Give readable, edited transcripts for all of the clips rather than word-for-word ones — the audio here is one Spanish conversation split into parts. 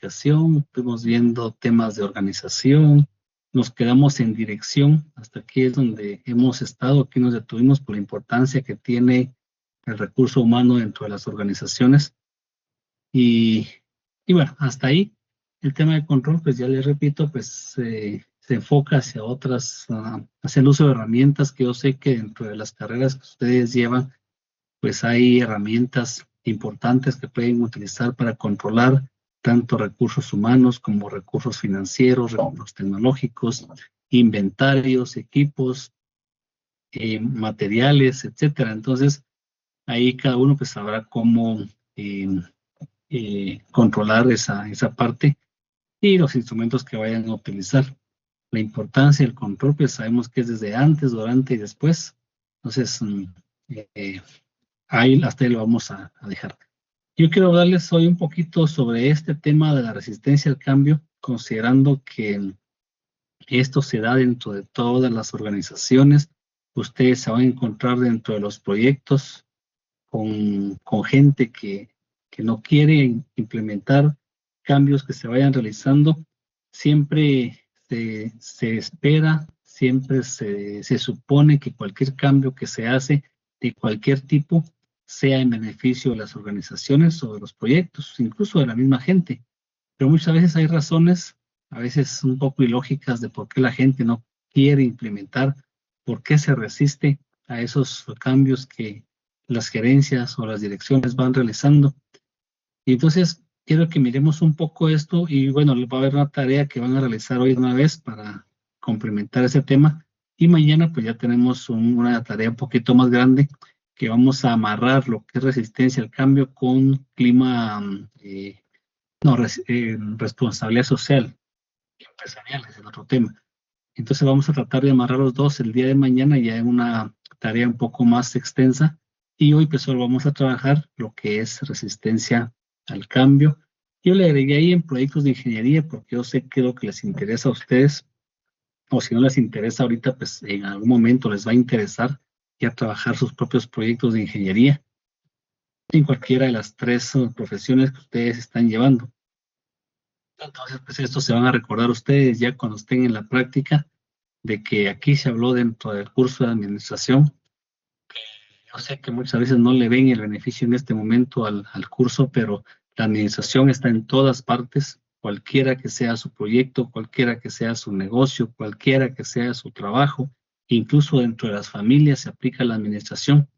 planificación, fuimos viendo temas de organización, nos quedamos en dirección, hasta aquí es donde hemos estado, aquí nos detuvimos por la importancia que tiene el recurso humano dentro de las organizaciones. Y bueno, hasta ahí. El tema de control, pues ya les repito, pues se enfoca hacia otras, hacia el uso de herramientas, que yo sé que dentro de las carreras que ustedes llevan, pues hay herramientas importantes que pueden utilizar para controlar tanto recursos humanos como recursos financieros, recursos tecnológicos, inventarios, equipos, materiales, etcétera. Entonces, ahí cada uno pues sabrá cómo controlar esa parte y los instrumentos que vayan a utilizar. La importancia del control, pues sabemos que es desde antes, durante y después. Entonces, ahí hasta ahí lo vamos a dejar. Yo quiero hablarles hoy un poquito sobre este tema de la resistencia al cambio, considerando que esto se da dentro de todas las organizaciones. Ustedes se van a encontrar dentro de los proyectos con gente que no quiere implementar cambios que se vayan realizando. Siempre se espera, siempre se supone que cualquier cambio que se hace de cualquier tipo sea en beneficio de las organizaciones o de los proyectos, incluso de la misma gente. Pero muchas veces hay razones, a veces un poco ilógicas, de por qué la gente no quiere implementar, por qué se resiste a esos cambios que las gerencias o las direcciones van realizando. Y entonces quiero que miremos un poco esto y bueno, va a haber una tarea que van a realizar hoy una vez para complementar ese tema y mañana pues ya tenemos una tarea un poquito más grande que vamos a amarrar lo que es resistencia al cambio con clima, responsabilidad social y empresarial, es el otro tema. Entonces vamos a tratar de amarrar los dos el día de mañana ya en una tarea un poco más extensa y hoy pues solo vamos a trabajar lo que es resistencia al cambio. Yo le agregué ahí en proyectos de ingeniería porque yo sé que lo que les interesa a ustedes o si no les interesa ahorita pues en algún momento les va a interesar ya trabajar sus propios proyectos de ingeniería en cualquiera de las tres profesiones que ustedes están llevando. Entonces pues esto se van a recordar ustedes ya cuando estén en la práctica de que aquí se habló dentro del curso de administración. Yo sé que muchas veces no le ven el beneficio en este momento al curso, pero la administración está en todas partes, cualquiera que sea su proyecto, cualquiera que sea su negocio, cualquiera que sea su trabajo, incluso dentro de las familias se aplica la administración.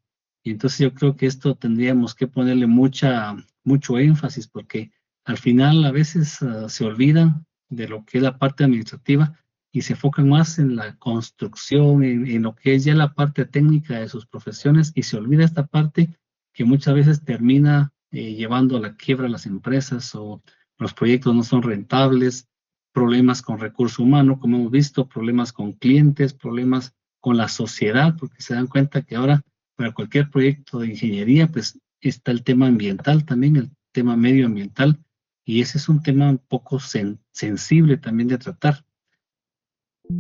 Y entonces yo creo que esto tendríamos que ponerle mucho énfasis porque al final a veces se olvidan de lo que es la parte administrativa y se enfocan más en la construcción, en lo que es ya la parte técnica de sus profesiones y se olvida esta parte que muchas veces termina llevando a la quiebra a las empresas o los proyectos no son rentables, problemas con recurso humano, como hemos visto, problemas con clientes, problemas con la sociedad, porque se dan cuenta que ahora para cualquier proyecto de ingeniería, pues está el tema ambiental también, el tema medioambiental, y ese es un tema un poco sensible también de tratar.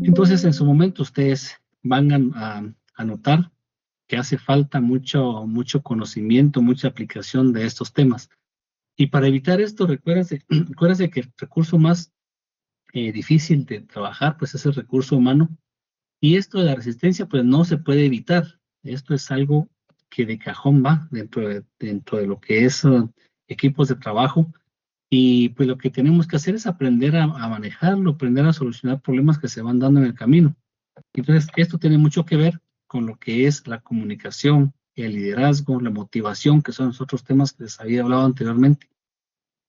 Entonces, en su momento, ustedes van a notar que hace falta mucho conocimiento, mucha aplicación de estos temas. Y para evitar esto, recuérdense que el recurso más difícil de trabajar, pues es el recurso humano. Y esto de la resistencia, pues no se puede evitar. Esto es algo que de cajón va dentro de lo que es equipos de trabajo. Y pues lo que tenemos que hacer es aprender a manejarlo, aprender a solucionar problemas que se van dando en el camino. Entonces, esto tiene mucho que ver con lo que es la comunicación, el liderazgo, la motivación, que son los otros temas que les había hablado anteriormente.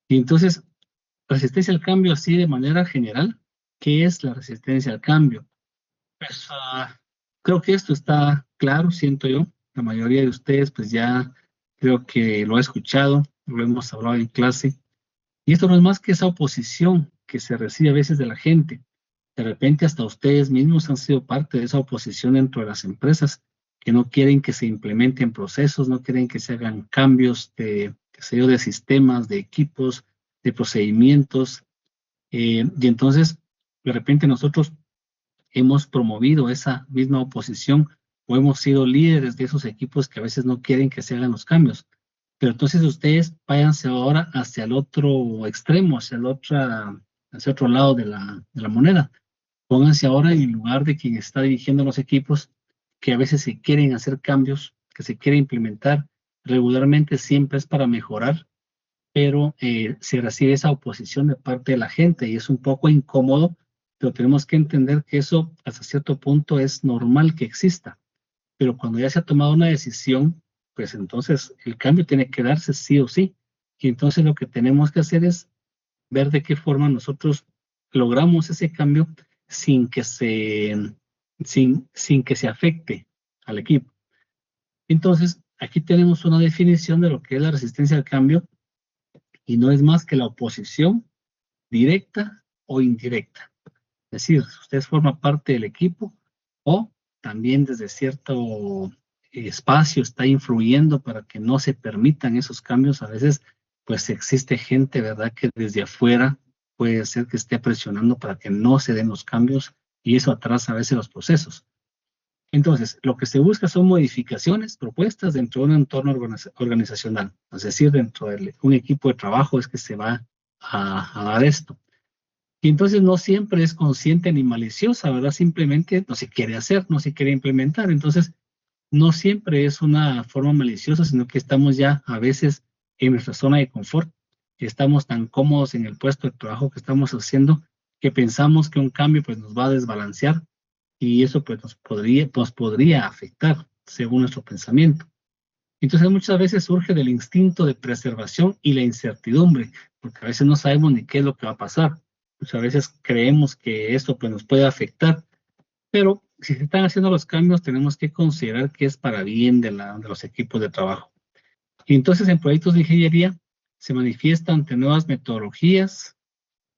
Y entonces, resistencia al cambio así de manera general, ¿qué es la resistencia al cambio? Pues creo que esto está claro, siento yo. La mayoría de ustedes pues ya creo que lo ha escuchado, lo hemos hablado en clase. Y esto no es más que esa oposición que se recibe a veces de la gente. De repente hasta ustedes mismos han sido parte de esa oposición dentro de las empresas, que no quieren que se implementen procesos, no quieren que se hagan cambios de, qué sé yo, de sistemas, de equipos, de procedimientos. Y entonces, de repente nosotros hemos promovido esa misma oposición o hemos sido líderes de esos equipos que a veces no quieren que se hagan los cambios. Pero entonces ustedes váyanse ahora hacia el otro extremo, hacia otro lado de la moneda. Pónganse ahora en el lugar de quien está dirigiendo los equipos, que a veces se quieren hacer cambios, que se quiere implementar. Regularmente siempre es para mejorar, pero se recibe esa oposición de parte de la gente y es un poco incómodo, pero tenemos que entender que eso hasta cierto punto es normal que exista. Pero cuando ya se ha tomado una decisión, pues entonces el cambio tiene que darse sí o sí. Y entonces lo que tenemos que hacer es ver de qué forma nosotros logramos ese cambio sin que sin que se afecte al equipo. Entonces, aquí tenemos una definición de lo que es la resistencia al cambio y no es más que la oposición directa o indirecta. Es decir, usted forma parte del equipo o también desde cierto espacio está influyendo para que no se permitan esos cambios. A veces, pues existe gente, ¿verdad?, que desde afuera puede ser que esté presionando para que no se den los cambios y eso atrasa a veces los procesos. Entonces, lo que se busca son modificaciones propuestas dentro de un entorno organizacional, es decir, dentro de un equipo de trabajo es que se va a dar esto. Y entonces no siempre es consciente ni maliciosa, ¿verdad? Simplemente no se quiere hacer, no se quiere implementar. Entonces, no siempre es una forma maliciosa, sino que estamos ya a veces en nuestra zona de confort. Estamos tan cómodos en el puesto de trabajo que estamos haciendo que pensamos que un cambio pues nos va a desbalancear y eso pues nos podría afectar según nuestro pensamiento. Entonces muchas veces surge del instinto de preservación y la incertidumbre, porque a veces no sabemos ni qué es lo que va a pasar. Muchas veces creemos que esto pues, nos puede afectar, pero si se están haciendo los cambios tenemos que considerar que es para bien de los equipos de trabajo. Y entonces en proyectos de ingeniería se manifiesta ante nuevas metodologías,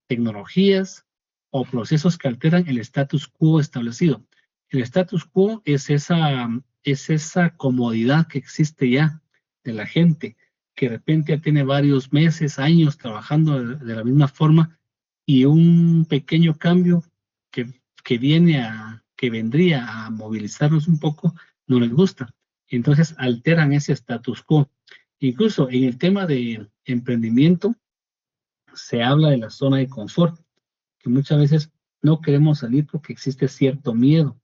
tecnologías o procesos que alteran el status quo establecido. El status quo es esa comodidad que existe ya de la gente, que de repente ya tiene varios meses, años trabajando de la misma forma y un pequeño cambio que vendría a movilizarnos un poco, no les gusta. Entonces alteran ese status quo. Incluso en el tema de emprendimiento, se habla de la zona de confort, que muchas veces no queremos salir porque existe cierto miedo,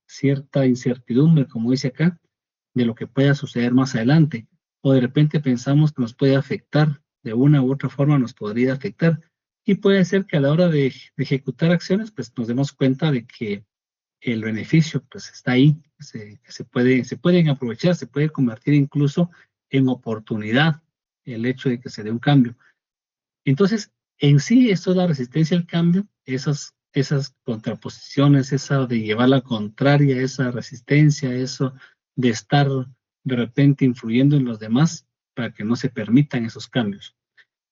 cierta incertidumbre, como dice acá, de lo que pueda suceder más adelante. O de repente pensamos que nos puede afectar, de una u otra forma nos podría afectar. Y puede ser que a la hora de ejecutar acciones, pues nos demos cuenta de que el beneficio pues está ahí, se pueden aprovechar, se puede convertir incluso en oportunidad el hecho de que se dé un cambio. Entonces, en sí, esto es la resistencia al cambio, esas contraposiciones, esa de llevar la contraria, esa resistencia, eso de estar de repente influyendo en los demás para que no se permitan esos cambios.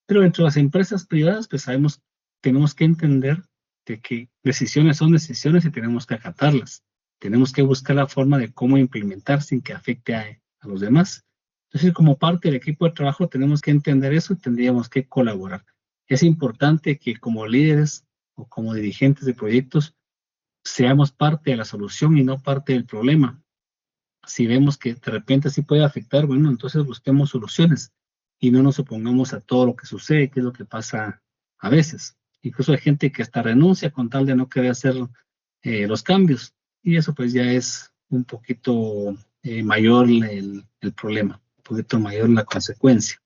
Pero dentro de las empresas privadas, pues sabemos, tenemos que entender de que decisiones son decisiones y tenemos que acatarlas. Tenemos que buscar la forma de cómo implementar sin que afecte a los demás. Entonces, como parte del equipo de trabajo, tenemos que entender eso y tendríamos que colaborar. Es importante que como líderes o como dirigentes de proyectos seamos parte de la solución y no parte del problema. Si vemos que de repente sí puede afectar, bueno, entonces busquemos soluciones y no nos opongamos a todo lo que sucede, que es lo que pasa a veces. Incluso hay gente que hasta renuncia con tal de no querer hacer los cambios y eso pues ya es un poquito mayor el problema, un poquito mayor la consecuencia.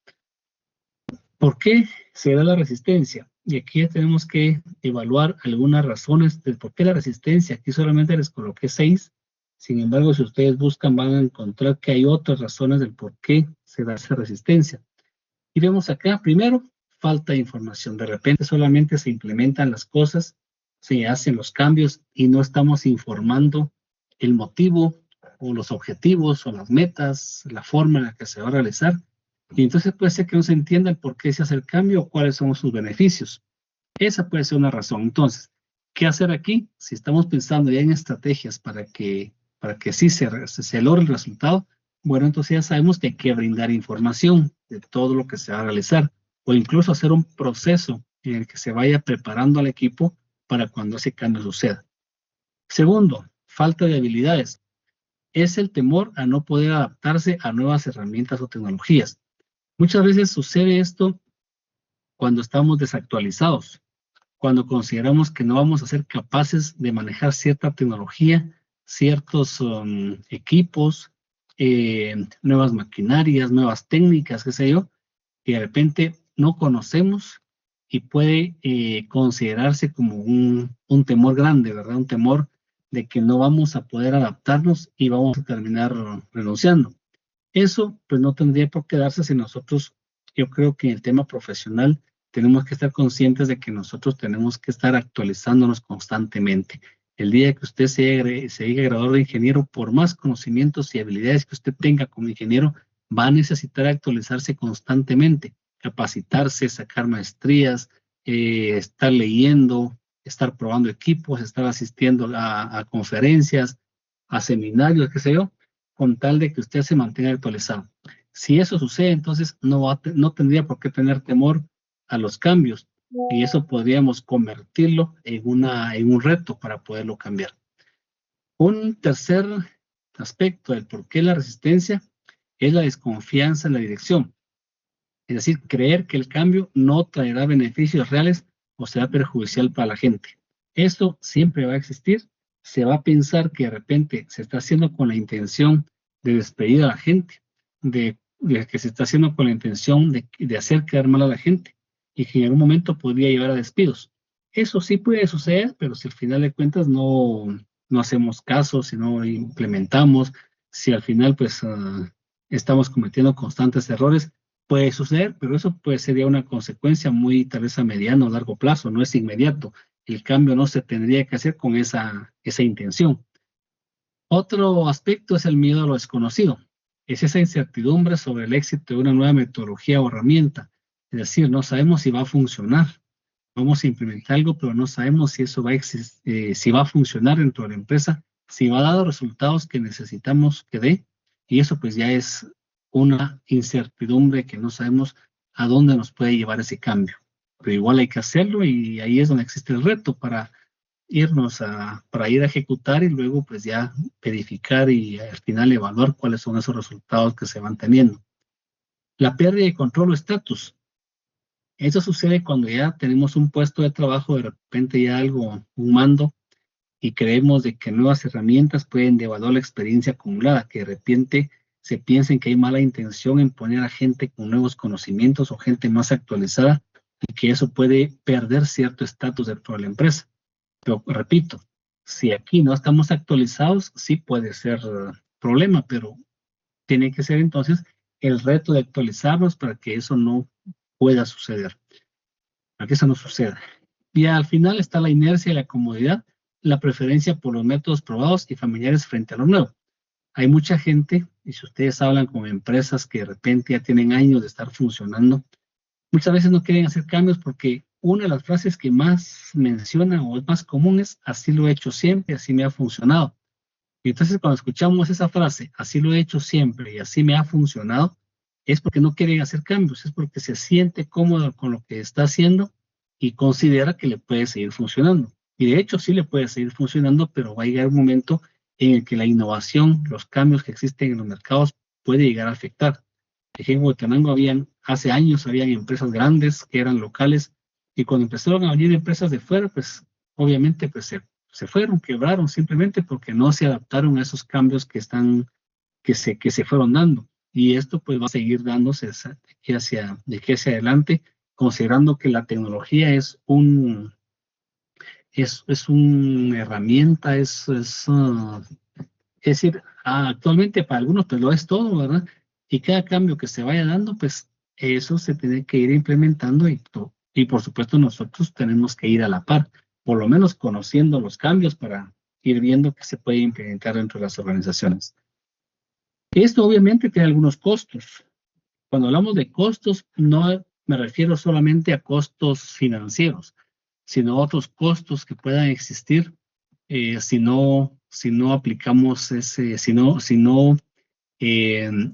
¿Por qué se da la resistencia? Y aquí ya tenemos que evaluar algunas razones de por qué la resistencia. Aquí solamente les coloqué 6. Sin embargo, si ustedes buscan, van a encontrar que hay otras razones del por qué se da esa resistencia. Y vemos acá, primero, falta de información. De repente solamente se implementan las cosas, se hacen los cambios y no estamos informando el motivo o los objetivos o las metas, la forma en la que se va a realizar. Y entonces puede ser que no se entienda el por qué se hace el cambio o cuáles son sus beneficios. Esa puede ser una razón. Entonces, ¿qué hacer aquí? Si estamos pensando ya en estrategias para que sí se logre el resultado, bueno, entonces ya sabemos que hay que brindar información de todo lo que se va a realizar o incluso hacer un proceso en el que se vaya preparando al equipo para cuando ese cambio suceda. Segundo, falta de habilidades. Es el temor a no poder adaptarse a nuevas herramientas o tecnologías. Muchas veces sucede esto cuando estamos desactualizados, cuando consideramos que no vamos a ser capaces de manejar cierta tecnología, ciertos equipos, nuevas maquinarias, nuevas técnicas, qué sé yo, que de repente no conocemos y puede considerarse como un temor grande, ¿verdad? Un temor de que no vamos a poder adaptarnos y vamos a terminar renunciando. Eso pues no tendría por qué darse si nosotros, yo creo que en el tema profesional tenemos que estar conscientes de que nosotros tenemos que estar actualizándonos constantemente. El día que usted se diga graduado de ingeniero, por más conocimientos y habilidades que usted tenga como ingeniero, va a necesitar actualizarse constantemente, capacitarse, sacar maestrías, estar leyendo, estar probando equipos, estar asistiendo a conferencias, a seminarios, qué sé yo, con tal de que usted se mantenga actualizado. Si eso sucede, entonces no tendría por qué tener temor a los cambios y eso podríamos convertirlo en un reto para poderlo cambiar. Un tercer aspecto del por qué la resistencia es la desconfianza en la dirección, es decir, creer que el cambio no traerá beneficios reales o será perjudicial para la gente. Esto siempre va a existir, se va a pensar que de repente se está haciendo con la intención de despedir a la gente, de que se está haciendo con la intención de hacer quedar mal a la gente y que en algún momento podría llevar a despidos. Eso sí puede suceder, pero si al final de cuentas no hacemos caso, si no implementamos, si al final pues estamos cometiendo constantes errores, puede suceder, pero eso pues sería una consecuencia muy tal vez a mediano o largo plazo, no es inmediato. El cambio no se tendría que hacer con esa intención. Otro aspecto es el miedo a lo desconocido. Es esa incertidumbre sobre el éxito de una nueva metodología o herramienta. Es decir, no sabemos si va a funcionar. Vamos a implementar algo, pero no sabemos si eso si va a funcionar dentro de la empresa, si va a dar los resultados que necesitamos que dé. Y eso pues ya es una incertidumbre que no sabemos a dónde nos puede llevar ese cambio. Pero igual hay que hacerlo y ahí es donde existe el reto para ir a ejecutar y luego pues ya verificar y al final evaluar cuáles son esos resultados que se van teniendo. La pérdida de control o estatus. Eso sucede cuando ya tenemos un puesto de trabajo, de repente ya algo, un mando, y creemos de que nuevas herramientas pueden devaluar la experiencia acumulada, que de repente se piensen que hay mala intención en poner a gente con nuevos conocimientos o gente más actualizada y que eso puede perder cierto estatus dentro de la empresa. Pero repito, si aquí no estamos actualizados, sí puede ser problema, pero tiene que ser entonces el reto de actualizarnos para que eso no pueda suceder, para que eso no suceda. Y al final está la inercia y la comodidad, la preferencia por los métodos probados y familiares frente a lo nuevo. Hay mucha gente, y si ustedes hablan con empresas que de repente ya tienen años de estar funcionando, muchas veces no quieren hacer cambios porque una de las frases que más menciona o es más común es, así lo he hecho siempre, así me ha funcionado. Y entonces cuando escuchamos esa frase, así lo he hecho siempre y así me ha funcionado, es porque no quieren hacer cambios, es porque se siente cómodo con lo que está haciendo y considera que le puede seguir funcionando. Y de hecho sí le puede seguir funcionando, pero va a llegar un momento en el que la innovación, los cambios que existen en los mercados puede llegar a afectar. Aquí en Huehuetenango hace años habían empresas grandes que eran locales y cuando empezaron a venir empresas de fuera, pues obviamente pues se fueron, quebraron simplemente porque no se adaptaron a esos cambios que se fueron dando. Y esto pues va a seguir dándose de aquí hacia adelante, considerando que la tecnología es una herramienta, es decir, actualmente para algunos pues lo es todo, ¿verdad? Y cada cambio que se vaya dando, pues eso se tiene que ir implementando y por supuesto nosotros tenemos que ir a la par, por lo menos conociendo los cambios para ir viendo que se puede implementar dentro de las organizaciones. Esto obviamente tiene algunos costos. Cuando hablamos de costos, no me refiero solamente a costos financieros, sino a otros costos que puedan existir si no aplicamos si no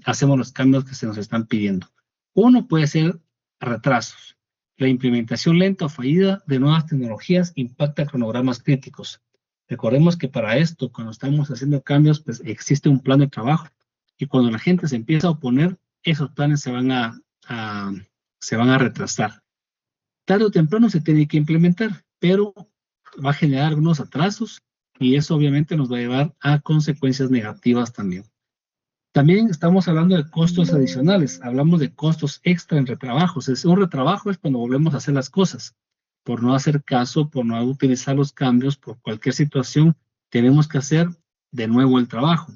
hacemos los cambios que se nos están pidiendo. Uno puede ser retrasos. La implementación lenta o fallida de nuevas tecnologías impacta cronogramas críticos. Recordemos que para esto, cuando estamos haciendo cambios, pues existe un plan de trabajo y cuando la gente se empieza a oponer, esos planes se van a retrasar. Tarde o temprano se tiene que implementar, pero va a generar algunos atrasos y eso obviamente nos va a llevar a consecuencias negativas también. También estamos hablando de costos adicionales, hablamos de costos extra en retrabajos. Un retrabajo es cuando volvemos a hacer las cosas. Por no hacer caso, por no utilizar los cambios, por cualquier situación, tenemos que hacer de nuevo el trabajo.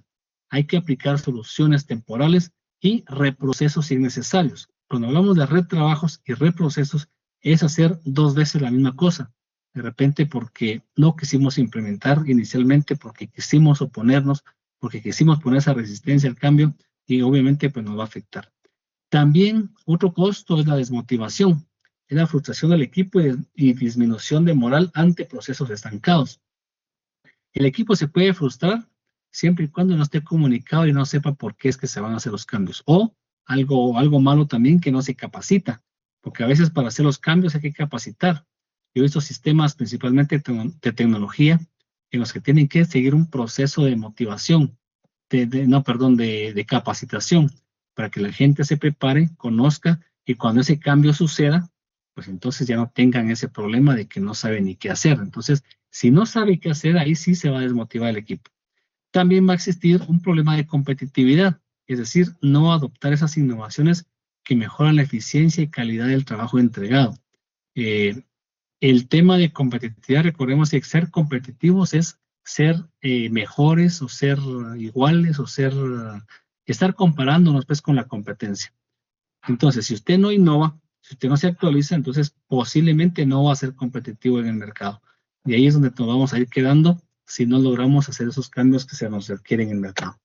Hay que aplicar soluciones temporales y reprocesos innecesarios. Cuando hablamos de retrabajos y reprocesos, es hacer 2 veces la misma cosa. De repente porque no quisimos implementar inicialmente, porque quisimos oponernos, porque quisimos poner esa resistencia al cambio y obviamente pues nos va a afectar. También otro costo es la desmotivación, es la frustración del equipo y disminución de moral ante procesos estancados. El equipo se puede frustrar siempre y cuando no esté comunicado y no sepa por qué es que se van a hacer los cambios. O algo malo también, que no se capacita, porque a veces para hacer los cambios hay que capacitar. Yo he visto sistemas principalmente de tecnología en los que tienen que seguir un proceso de motivación, de capacitación, para que la gente se prepare, conozca y cuando ese cambio suceda, pues entonces ya no tengan ese problema de que no saben ni qué hacer. Entonces, si no sabe qué hacer, ahí sí se va a desmotivar el equipo. También va a existir un problema de competitividad, es decir, no adoptar esas innovaciones que mejoran la eficiencia y calidad del trabajo entregado. El tema de competitividad, recordemos que ser competitivos es ser mejores o ser iguales o estar comparándonos pues con la competencia. Entonces, si usted no innova, si usted no se actualiza, entonces posiblemente no va a ser competitivo en el mercado. Y ahí es donde nos vamos a ir quedando si no logramos hacer esos cambios que se nos requieren en el mercado.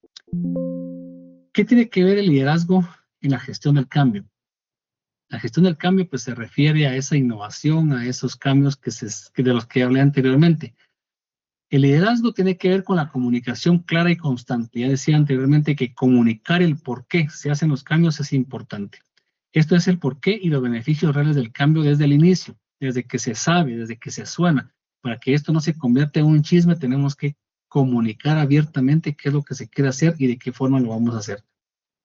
¿Qué tiene que ver el liderazgo en la gestión del cambio? La gestión del cambio pues se refiere a esa innovación, a esos cambios de los que hablé anteriormente. El liderazgo tiene que ver con la comunicación clara y constante. Ya decía anteriormente que comunicar el por qué se hacen los cambios es importante. Esto es el por qué y los beneficios reales del cambio desde el inicio, desde que se sabe, desde que se suena. Para que esto no se convierta en un chisme, tenemos que comunicar abiertamente qué es lo que se quiere hacer y de qué forma lo vamos a hacer.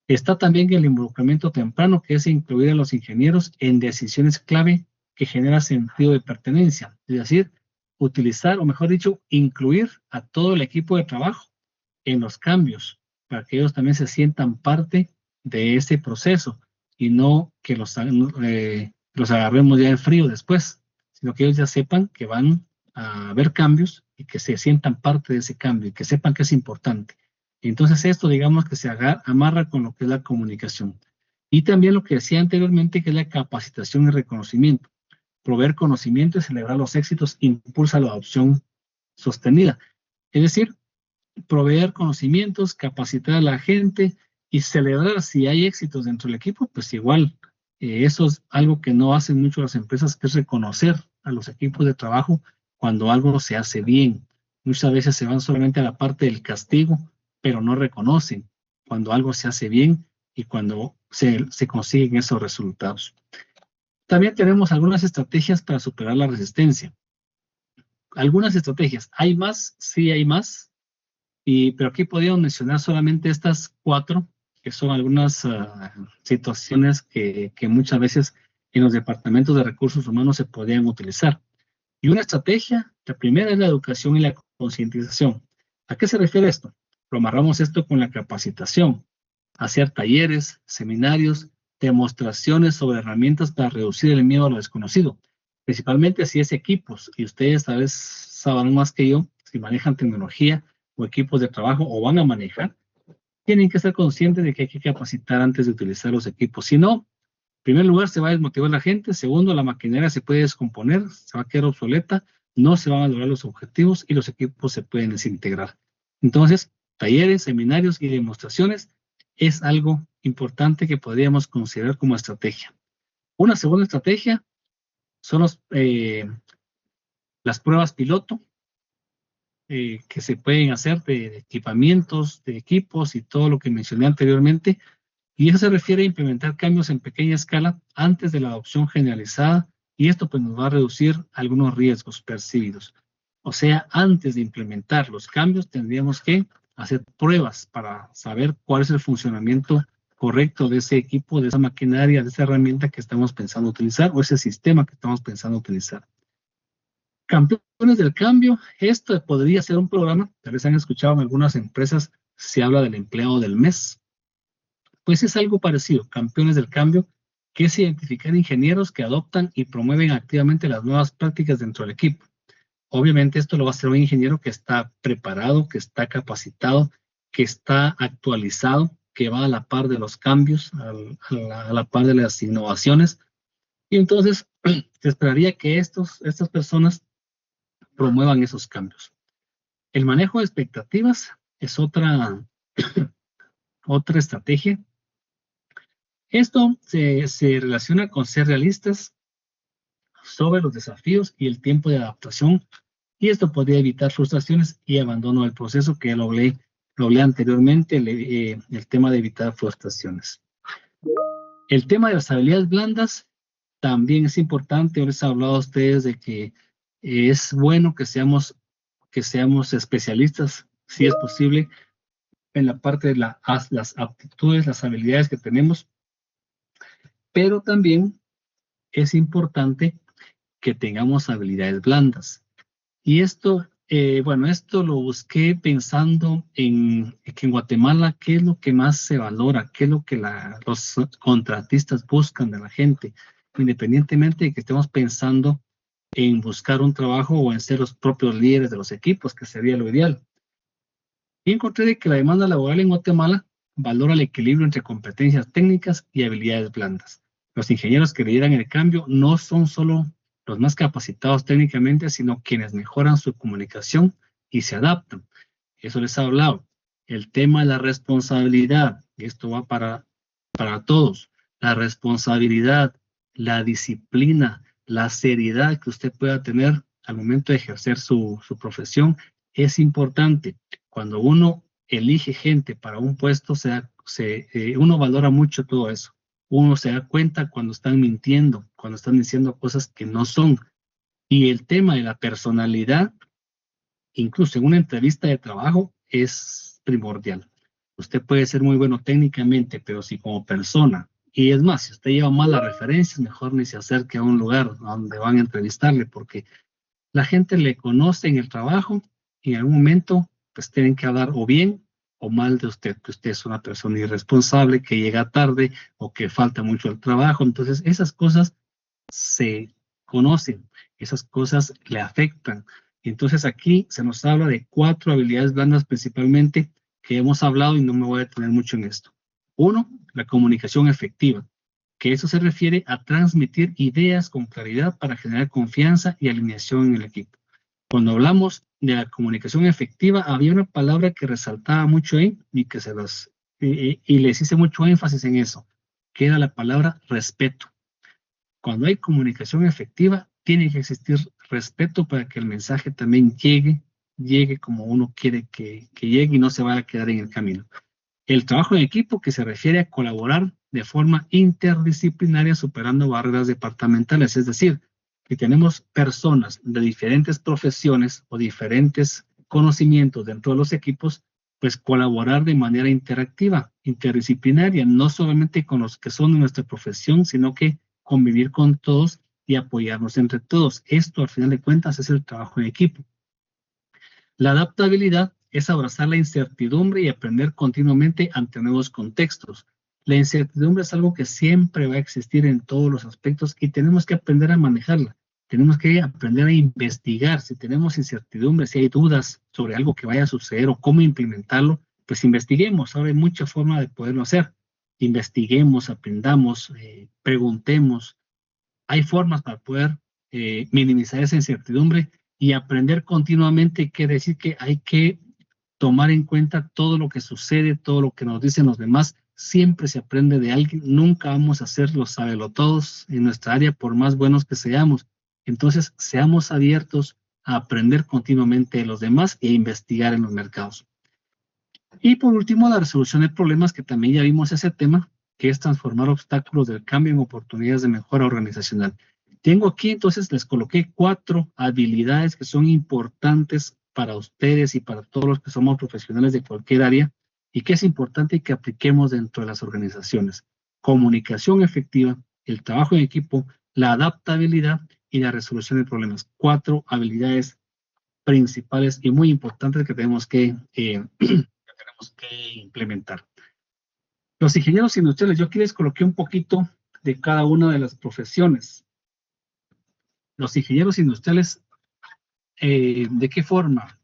Está también el involucramiento temprano, que es incluir a los ingenieros en decisiones clave que generan sentido de pertenencia. Es decir, utilizar, o mejor dicho, incluir a todo el equipo de trabajo en los cambios, para que ellos también se sientan parte de ese proceso y no que los agarremos ya en frío después, sino que ellos ya sepan que van a haber cambios y que se sientan parte de ese cambio y que sepan que es importante. Entonces esto digamos que se amarra con lo que es la comunicación. Y también lo que decía anteriormente, que es la capacitación y reconocimiento. Proveer conocimiento y celebrar los éxitos impulsa la adopción sostenida. Es decir, proveer conocimientos, capacitar a la gente y celebrar si hay éxitos dentro del equipo, pues igual. Eso es algo que no hacen mucho las empresas, que es reconocer a los equipos de trabajo cuando algo se hace bien. Muchas veces se van solamente a la parte del castigo, pero no reconocen cuando algo se hace bien y cuando se consiguen esos resultados. También tenemos algunas estrategias para superar la resistencia. Algunas estrategias. ¿Hay más? Sí, hay más. Pero aquí podríamos mencionar solamente estas 4, que son algunas situaciones que muchas veces en los departamentos de recursos humanos se podrían utilizar. Y una estrategia, la primera es la educación y la concientización. ¿A qué se refiere esto? Lo amarramos esto con la capacitación, hacer talleres, seminarios, demostraciones sobre herramientas para reducir el miedo a lo desconocido, principalmente si es equipos, y ustedes tal vez saben más que yo, si manejan tecnología o equipos de trabajo o van a manejar, tienen que estar conscientes de que hay que capacitar antes de utilizar los equipos. Si no, en primer lugar, se va a desmotivar la gente. Segundo, la maquinaria se puede descomponer, se va a quedar obsoleta, no se van a lograr los objetivos y los equipos se pueden desintegrar. Entonces, talleres, seminarios y demostraciones es algo importante que podríamos considerar como estrategia. Una segunda estrategia son las pruebas piloto que se pueden hacer de equipamientos, de equipos y todo lo que mencioné anteriormente. Y eso se refiere a implementar cambios en pequeña escala antes de la adopción generalizada, y esto pues nos va a reducir algunos riesgos percibidos. O sea, antes de implementar los cambios tendríamos que hacer pruebas para saber cuál es el funcionamiento correcto de ese equipo, de esa maquinaria, de esa herramienta que estamos pensando utilizar o ese sistema que estamos pensando utilizar. Campeones del cambio, esto podría ser un programa, tal vez han escuchado en algunas empresas, se habla del empleado del mes, pues es algo parecido, campeones del cambio, que es identificar ingenieros que adoptan y promueven activamente las nuevas prácticas dentro del equipo. Obviamente esto lo va a hacer un ingeniero que está preparado, que está capacitado, que está actualizado, que va a la par de los cambios, a la par de las innovaciones. Y entonces se esperaría que estas personas promuevan esos cambios. El manejo de expectativas es otra estrategia. Esto se relaciona con ser realistas sobre los desafíos y el tiempo de adaptación, y esto podría evitar frustraciones y abandono del proceso, que ya lo hablé anteriormente, el tema de evitar frustraciones. El tema de las habilidades blandas también es importante. Yo les he hablado a ustedes de que es bueno que seamos especialistas, si es posible, en la parte de las aptitudes, las habilidades que tenemos, pero también es importante que tengamos habilidades blandas. Y esto, esto lo busqué pensando en que en Guatemala, ¿qué es lo que más se valora? ¿Qué es lo que los contratistas buscan de la gente? Independientemente de que estemos pensando en buscar un trabajo o en ser los propios líderes de los equipos, que sería lo ideal. Y encontré de que la demanda laboral en Guatemala valora el equilibrio entre competencias técnicas y habilidades blandas. Los ingenieros que lideran el cambio no son solo los más capacitados técnicamente, sino quienes mejoran su comunicación y se adaptan. Eso les he hablado. El tema de la responsabilidad, y esto va para todos, la responsabilidad, la disciplina, la seriedad que usted pueda tener al momento de ejercer su profesión es importante. Cuando uno elige gente para un puesto, uno valora mucho todo eso. Uno se da cuenta cuando están mintiendo, cuando están diciendo cosas que no son. Y el tema de la personalidad, incluso en una entrevista de trabajo, es primordial. Usted puede ser muy bueno técnicamente, pero si como persona, y es más, si usted lleva malas referencias, mejor ni se acerque a un lugar donde van a entrevistarle, porque la gente le conoce en el trabajo y en algún momento pues tienen que hablar o bien o mal de usted, que usted es una persona irresponsable, que llega tarde o que falta mucho al trabajo. Entonces esas cosas se conocen, esas cosas le afectan. Entonces aquí se nos habla de 4 habilidades blandas principalmente que hemos hablado y no me voy a detener mucho en esto. 1, la comunicación efectiva, que eso se refiere a transmitir ideas con claridad para generar confianza y alineación en el equipo. Cuando hablamos de la comunicación efectiva, había una palabra que resaltaba mucho ahí y que y les hice mucho énfasis en eso, que era la palabra respeto. Cuando hay comunicación efectiva, tiene que existir respeto para que el mensaje también llegue como uno quiere que llegue y no se vaya a quedar en el camino. El trabajo en equipo, que se refiere a colaborar de forma interdisciplinaria superando barreras departamentales, es decir, que tenemos personas de diferentes profesiones o diferentes conocimientos dentro de los equipos, pues colaborar de manera interactiva, interdisciplinaria, no solamente con los que son de nuestra profesión, sino que convivir con todos y apoyarnos entre todos. Esto, al final de cuentas, es el trabajo en equipo. La adaptabilidad es abrazar la incertidumbre y aprender continuamente ante nuevos contextos. La incertidumbre es algo que siempre va a existir en todos los aspectos y tenemos que aprender a manejarla. Tenemos que aprender a investigar. Si tenemos incertidumbre, si hay dudas sobre algo que vaya a suceder o cómo implementarlo, pues investiguemos. Ahora hay mucha forma de poderlo hacer. Investiguemos, aprendamos, preguntemos. Hay formas para poder minimizar esa incertidumbre y aprender continuamente. Quiere decir que hay que tomar en cuenta todo lo que sucede, todo lo que nos dicen los demás. Siempre se aprende de alguien. Nunca vamos a ser los sabelotodos en nuestra área, por más buenos que seamos. Entonces, seamos abiertos a aprender continuamente de los demás e investigar en los mercados. Y por último, la resolución de problemas, que también ya vimos ese tema, que es transformar obstáculos del cambio en oportunidades de mejora organizacional. Tengo aquí, entonces, les coloqué 4 habilidades que son importantes para ustedes y para todos los que somos profesionales de cualquier área y que es importante que apliquemos dentro de las organizaciones. Comunicación efectiva, el trabajo en equipo, la adaptabilidad y la resolución de problemas. 4 habilidades principales y muy importantes que tenemos que implementar. Los ingenieros industriales, yo aquí les coloqué un poquito de cada una de las profesiones. Los ingenieros industriales, ¿de qué forma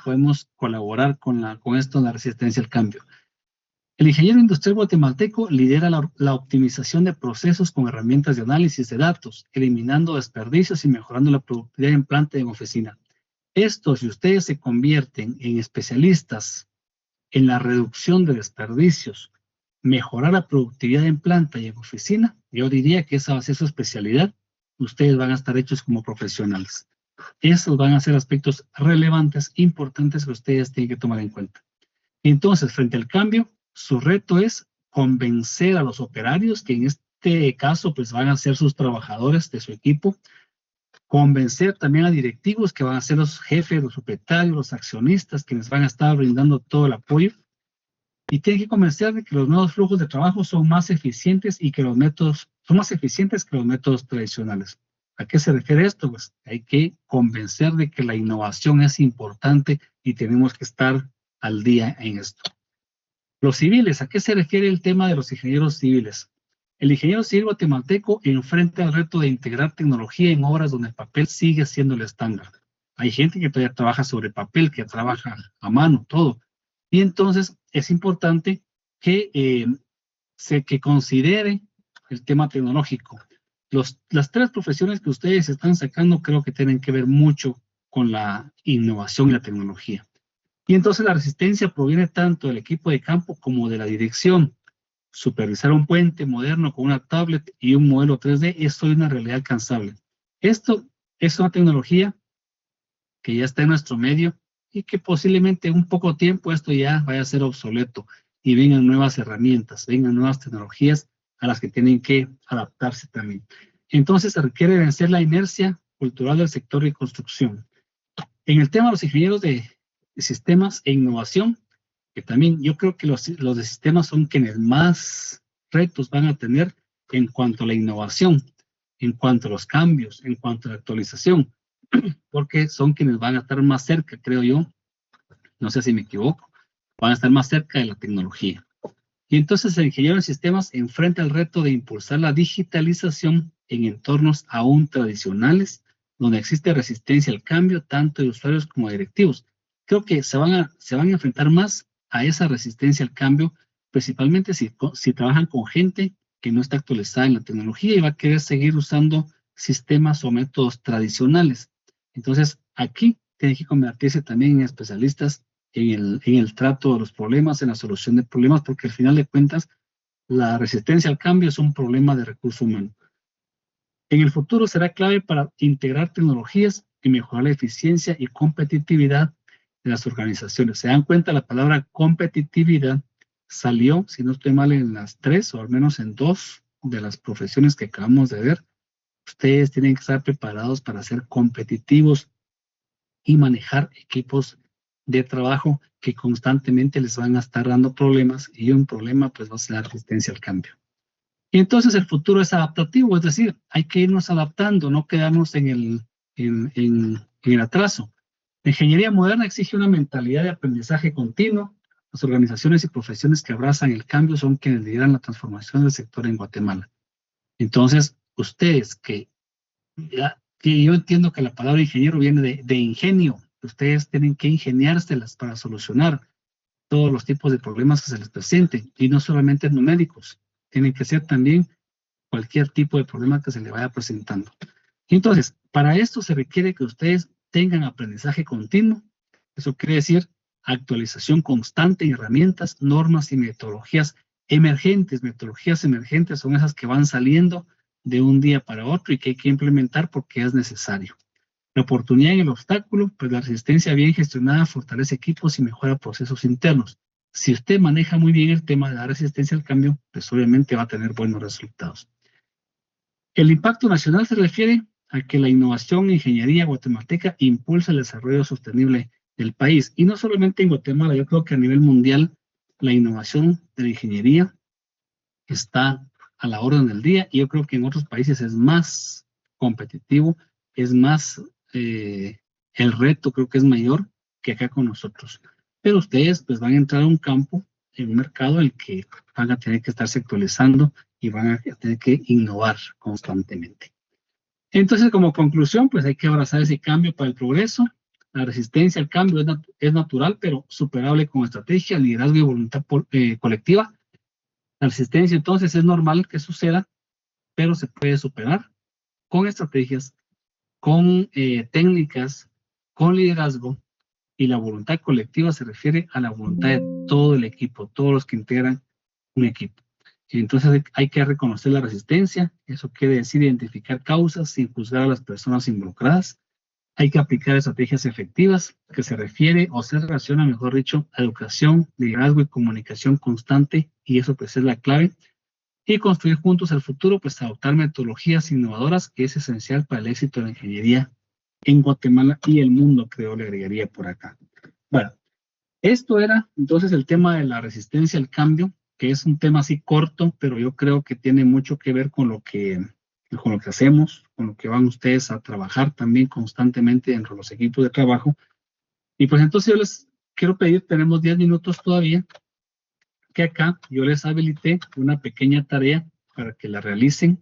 podemos colaborar con esto de la resistencia al cambio? El ingeniero industrial guatemalteco lidera la optimización de procesos con herramientas de análisis de datos, eliminando desperdicios y mejorando la productividad en planta y en oficina. Esto, si ustedes se convierten en especialistas en la reducción de desperdicios, mejorar la productividad en planta y en oficina, yo diría que esa va a ser su especialidad. Ustedes van a estar hechos como profesionales. Esos van a ser aspectos relevantes, importantes que ustedes tienen que tomar en cuenta. Entonces, frente al cambio, su reto es convencer a los operarios, que en este caso pues van a ser sus trabajadores de su equipo, convencer también a directivos que van a ser los jefes, los propietarios, los accionistas, quienes van a estar brindando todo el apoyo, y tienen que convencer de que los nuevos flujos de trabajo son más eficientes y que los métodos son más eficientes que los métodos tradicionales. ¿A qué se refiere esto? Pues hay que convencer de que la innovación es importante y tenemos que estar al día en esto. Los civiles, ¿a qué se refiere el tema de los ingenieros civiles? El ingeniero civil guatemalteco enfrenta el reto de integrar tecnología en obras donde el papel sigue siendo el estándar. Hay gente que todavía trabaja sobre papel, que trabaja a mano, todo. Y entonces es importante que que considere el tema tecnológico. Las 3 profesiones que ustedes están sacando creo que tienen que ver mucho con la innovación y la tecnología. Y entonces la resistencia proviene tanto del equipo de campo como de la dirección. Supervisar un puente moderno con una tablet y un modelo 3D es hoy una realidad alcanzable. Esto es una tecnología que ya está en nuestro medio y que posiblemente en un poco tiempo esto ya vaya a ser obsoleto y vengan nuevas herramientas, vengan nuevas tecnologías a las que tienen que adaptarse también. Entonces se requiere vencer la inercia cultural del sector de construcción. En el tema de los ingenieros de sistemas e innovación, que también yo creo que los de sistemas son quienes más retos van a tener en cuanto a la innovación, en cuanto a los cambios, en cuanto a la actualización, porque son quienes van a estar más cerca, creo yo, no sé si me equivoco, van a estar más cerca de la tecnología. Y entonces el ingeniero de sistemas enfrenta el reto de impulsar la digitalización en entornos aún tradicionales, donde existe resistencia al cambio tanto de usuarios como de directivos. Creo que se van a enfrentar más a esa resistencia al cambio, principalmente si trabajan con gente que no está actualizada en la tecnología y va a querer seguir usando sistemas o métodos tradicionales. Entonces, aquí tienen que convertirse también en especialistas en el trato de los problemas, en la solución de problemas, porque al final de cuentas, la resistencia al cambio es un problema de recurso humano. En el futuro será clave para integrar tecnologías y mejorar la eficiencia y competitividad de las organizaciones. Se dan cuenta, la palabra competitividad salió, si no estoy mal, en las 3 o al menos en 2 de las profesiones que acabamos de ver. Ustedes tienen que estar preparados para ser competitivos y manejar equipos de trabajo que constantemente les van a estar dando problemas, y un problema pues va a ser la resistencia al cambio. Y entonces el futuro es adaptativo, es decir, hay que irnos adaptando, no quedarnos en el atraso. La ingeniería moderna exige una mentalidad de aprendizaje continuo. Las organizaciones y profesiones que abrazan el cambio son quienes lideran la transformación del sector en Guatemala. Entonces, ustedes que yo entiendo que la palabra ingeniero viene de ingenio, ustedes tienen que ingeniárselas para solucionar todos los tipos de problemas que se les presenten, y no solamente numéricos, tienen que ser también cualquier tipo de problema que se le vaya presentando. Entonces, para esto se requiere que ustedes tengan aprendizaje continuo. Eso quiere decir actualización constante en herramientas, normas y metodologías emergentes. Metodologías emergentes son esas que van saliendo de un día para otro y que hay que implementar porque es necesario. La oportunidad en el obstáculo, pues la resistencia bien gestionada fortalece equipos y mejora procesos internos. Si usted maneja muy bien el tema de la resistencia al cambio, pues obviamente va a tener buenos resultados. El impacto nacional se refiere a que la innovación en ingeniería guatemalteca impulsa el desarrollo sostenible del país. Y no solamente en Guatemala, yo creo que a nivel mundial la innovación de la ingeniería está a la orden del día y yo creo que en otros países es más competitivo, es más, el reto creo que es mayor que acá con nosotros. Pero ustedes pues van a entrar a un campo, en un mercado en el que van a tener que estarse actualizando y van a tener que innovar constantemente. Entonces, como conclusión, pues hay que abrazar ese cambio para el progreso. La resistencia al cambio es natural, pero superable con estrategia, liderazgo y voluntad colectiva. La resistencia entonces es normal que suceda, pero se puede superar con estrategias, con técnicas, con liderazgo, y la voluntad colectiva se refiere a la voluntad de todo el equipo, todos los que integran un equipo. Entonces hay que reconocer la resistencia, eso quiere decir identificar causas sin juzgar a las personas involucradas. Hay que aplicar estrategias efectivas, que se refiere o se relaciona, mejor dicho, a educación, liderazgo y comunicación constante, y eso pues es la clave. Y construir juntos el futuro, pues adoptar metodologías innovadoras, que es esencial para el éxito de la ingeniería en Guatemala y el mundo, creo, le agregaría por acá. Bueno, esto era entonces el tema de la resistencia al cambio, que es un tema así corto, pero yo creo que tiene mucho que ver con lo que hacemos, con lo que van ustedes a trabajar también constantemente dentro de los equipos de trabajo. Y pues entonces yo les quiero pedir, tenemos 10 minutos todavía, que acá yo les habilité una pequeña tarea para que la realicen,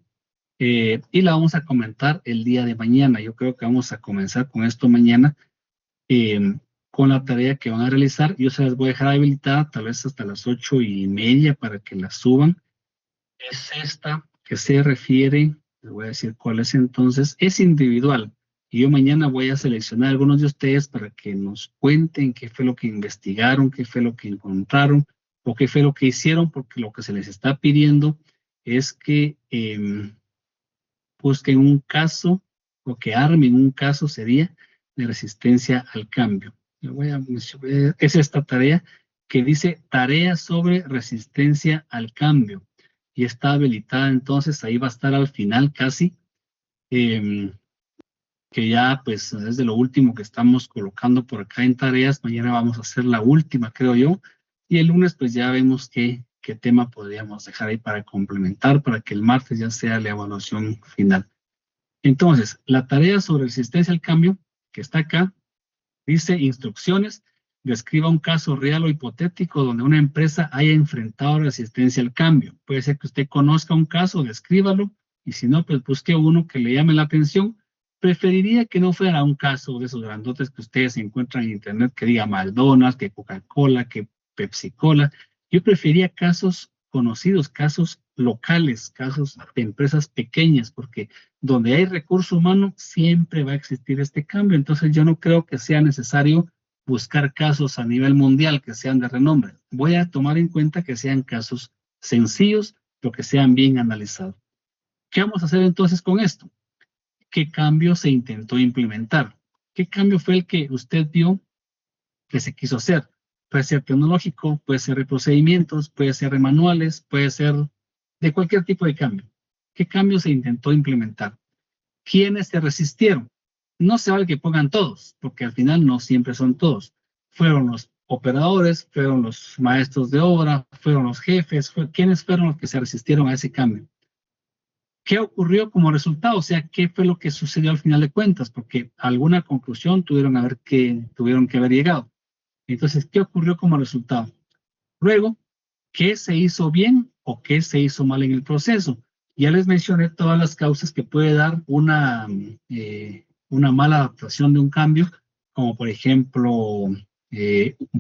y la vamos a comentar el día de mañana. Yo creo que vamos a comenzar con esto mañana, con la tarea que van a realizar. Yo se las voy a dejar habilitada tal vez hasta las 8:30 para que la suban. Es esta que se refiere, les voy a decir cuál es entonces, es individual. Y yo mañana voy a seleccionar a algunos de ustedes para que nos cuenten qué fue lo que investigaron, qué fue lo que encontraron o qué fue lo que hicieron, porque lo que se les está pidiendo es que busquen un caso o que armen un caso, sería de resistencia al cambio. Es esta tarea que dice tarea sobre resistencia al cambio y está habilitada, entonces ahí va a estar al final casi, que ya pues es de lo último que estamos colocando por acá en tareas. Mañana vamos a hacer la última, creo yo, y el lunes pues ya vemos qué tema podríamos dejar ahí para complementar, para que el martes ya sea la evaluación final. Entonces, la tarea sobre resistencia al cambio, que está acá, dice instrucciones, describa un caso real o hipotético donde una empresa haya enfrentado resistencia al cambio. Puede ser que usted conozca un caso, descríbalo, y si no, pues busque uno que le llame la atención. Preferiría que no fuera un caso de esos grandotes que ustedes encuentran en internet, que diga McDonald's, que Coca-Cola, que Pepsi-Cola. Yo preferiría casos conocidos, casos locales, casos de empresas pequeñas, porque donde hay recurso humano siempre va a existir este cambio. Entonces yo no creo que sea necesario buscar casos a nivel mundial que sean de renombre. Voy a tomar en cuenta que sean casos sencillos, pero que sean bien analizados. ¿Qué vamos a hacer entonces con esto? ¿Qué cambio se intentó implementar? ¿Qué cambio fue el que usted vio que se quiso hacer? Puede ser tecnológico, puede ser de procedimientos, puede ser de manuales, puede ser de cualquier tipo de cambio. ¿Qué cambio se intentó implementar? ¿Quiénes se resistieron? No se vale que pongan todos, porque al final no siempre son todos. Fueron los operadores, fueron los maestros de obra, fueron los jefes, ¿quiénes fueron los que se resistieron a ese cambio? ¿Qué ocurrió como resultado? O sea, ¿qué fue lo que sucedió al final de cuentas? Porque a alguna conclusión tuvieron que haber llegado. Entonces, ¿qué ocurrió como resultado? Luego, ¿qué se hizo bien o qué se hizo mal en el proceso? Ya les mencioné todas las causas que puede dar una mala adaptación de un cambio, como por ejemplo,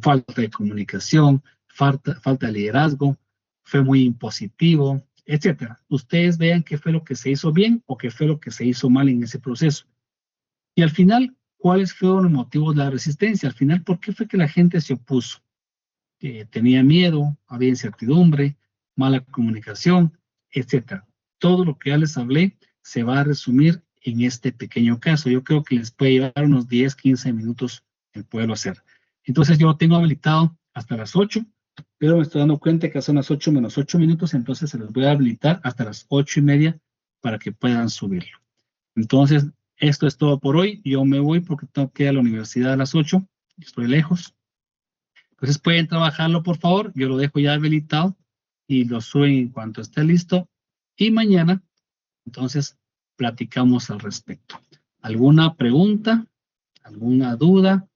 falta de comunicación, falta de liderazgo, fue muy impositivo, etcétera. Ustedes vean qué fue lo que se hizo bien o qué fue lo que se hizo mal en ese proceso. Y al final, ¿cuáles fueron los motivos de la resistencia? Al final, ¿por qué fue que la gente se opuso? Tenía miedo, había incertidumbre, mala comunicación, etcétera. Todo lo que ya les hablé se va a resumir en este pequeño caso. Yo creo que les puede llevar unos 10, 15 minutos el poderlo hacer. Entonces yo lo tengo habilitado hasta las 8, pero me estoy dando cuenta que son las 8 menos 8 minutos, entonces se los voy a habilitar hasta las 8:30 para que puedan subirlo. Entonces, esto es todo por hoy. Yo me voy porque tengo que ir a la universidad a las 8, estoy lejos. Entonces pueden trabajarlo, por favor. Yo lo dejo ya habilitado y lo suben en cuanto esté listo. Y mañana, entonces, platicamos al respecto. ¿Alguna pregunta? ¿Alguna duda?